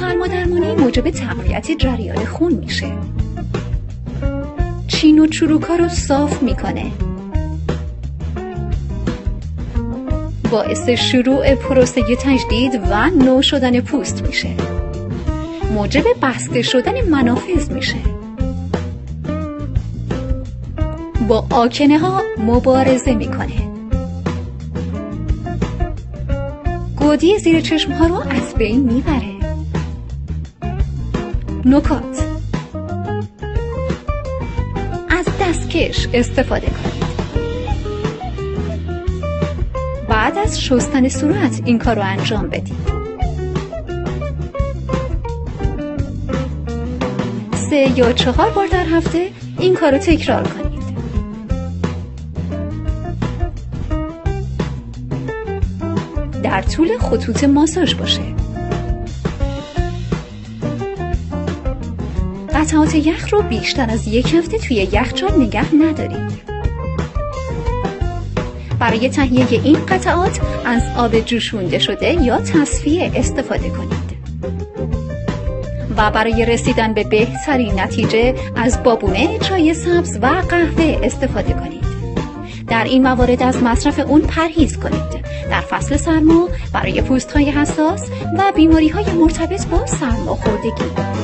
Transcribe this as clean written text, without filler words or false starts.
سرمادرمانی موجب تقویت جریان خون میشه. چین و چروک‌ها رو صاف میکنه. باعث شروع پروسه تجدید و نو شدن پوست میشه. موجب بسته شدن منافذ میشه. با آکنه ها مبارزه میکنه. گودی زیر چشم ها رو از بین میبره. نکات: از دستکش استفاده کنید. بعد از شستن صورت این کار رو انجام بدید. 3 یا 4 بار در هفته این کار رو تکرار کنید. در طول خطوط ماساژ باشه. قطعات یخ رو بیشتر از 1 هفته توی یخچال نگه ندارید. برای تهیه این قطعات از آب جوشونده شده یا تصفیه استفاده کنید. و برای رسیدن به بهترین نتیجه از بابونه، چای سبز و قهوه استفاده کنید. در این موارد از مصرف اون پرهیز کنید. در فصل سرما برای پوست‌های حساس و بیماری‌های مرتبط با سرماخوردگی.